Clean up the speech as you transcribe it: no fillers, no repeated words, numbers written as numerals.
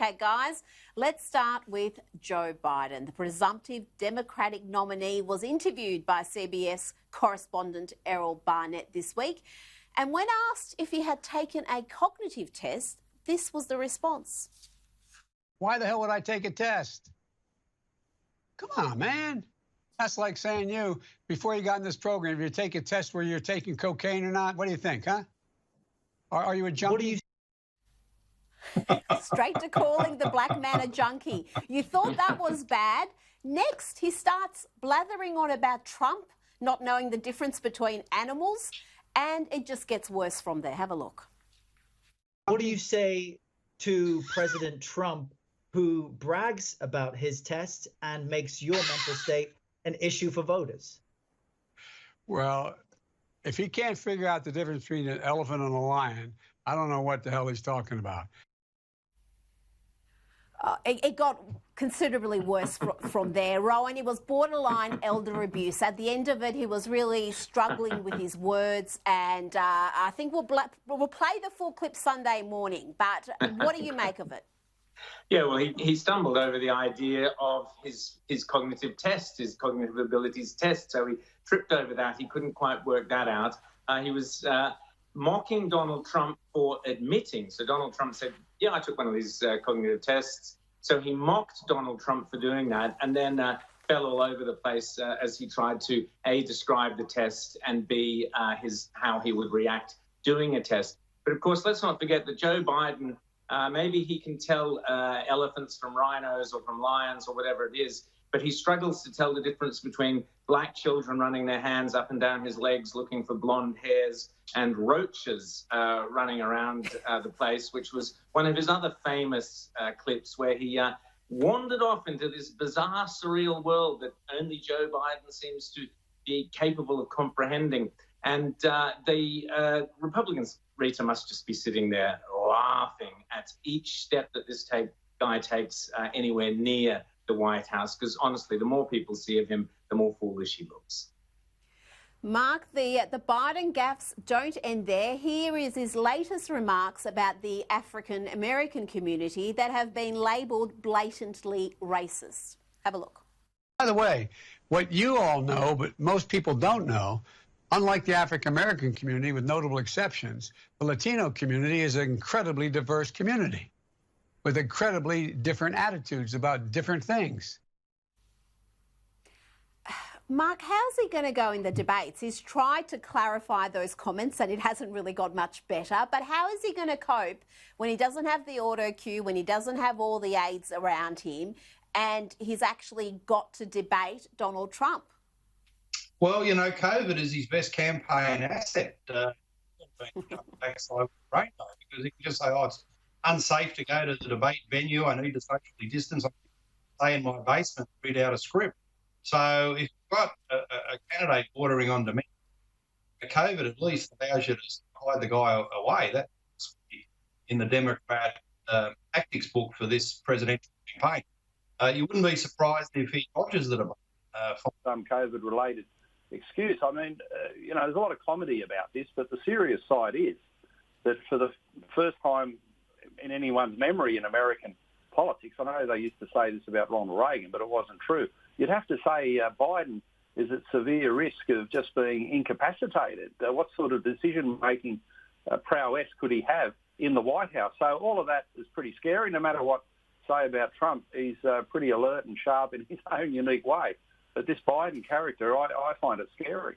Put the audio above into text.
Okay, guys, let's start with Joe Biden. The presumptive Democratic nominee was interviewed by CBS correspondent Errol Barnett this week. And when asked if he had taken a cognitive test, this was the response. Why the hell would I take a test? Come on, man. That's like saying before you got in this program, if you take a test where you're taking cocaine or not, what do you think, huh? Are you a junkie? What do you... Straight to calling the black man a junkie. You thought that was bad. Next, he starts blathering on about Trump, not knowing the difference between animals, and it just gets worse from there. Have a look. What do you say to President Trump, who brags about his test and makes your mental state an issue for voters? Well, if he can't figure out the difference between an elephant and a lion, I don't know what the hell he's talking about. It got considerably worse from there, Rowan. It was borderline elder abuse. At the end of it, he was really struggling with his words, and I think we'll play the full clip Sunday morning. But what do you make of it? Yeah, well, he stumbled over the idea of his cognitive test, his cognitive abilities test. So he tripped over that. He couldn't quite work that out. He was mocking Donald Trump for admitting. So Donald Trump said, yeah, I took one of these cognitive tests. So he mocked Donald Trump for doing that, and then fell all over the place as he tried to, A, describe the test, and B, how he would react doing a test. But of course, let's not forget that Joe Biden, maybe he can tell elephants from rhinos or from lions or whatever it is, but he struggles to tell the difference between black children running their hands up and down his legs looking for blonde hairs and roaches running around the place, which was one of his other famous clips where he wandered off into this bizarre, surreal world that only Joe Biden seems to be capable of comprehending. And the Republicans, Rita, must just be sitting there laughing at each step that this guy takes anywhere near the White House, because honestly, the more people see of him, the more foolish he looks. Mark, the Biden gaffes don't end there. Here is his latest remarks about the African American community that have been labelled blatantly racist. Have a look. By the way, what you all know, but most people don't know, unlike the African American community, with notable exceptions, the Latino community is an incredibly diverse community with incredibly different attitudes about different things. Mark, how's he going to go in the debates? He's tried to clarify those comments and it hasn't really got much better. But how is he going to cope when he doesn't have the auto cue, when he doesn't have all the aides around him, and he's actually got to debate Donald Trump? Well, you know, COVID is his best campaign asset. Because he can just say, oh, it's unsafe to go to the debate venue. I need to socially distance. I stay in my basement, read out a script. So if you've got a candidate bordering on dementia, COVID at least allows you to hide the guy away. That's in the Democrat tactics book for this presidential campaign. You wouldn't be surprised if he dodges the debate for some COVID-related excuse. I mean, you know, there's a lot of comedy about this, but the serious side is that for the first time in anyone's memory in American politics, I know they used to say this about Ronald Reagan, but it wasn't true. You'd have to say Biden is at severe risk of just being incapacitated. What sort of decision-making prowess could he have in the White House? So all of that is pretty scary. No matter what say about Trump, he's pretty alert and sharp in his own unique way. But this Biden character, I find it scary.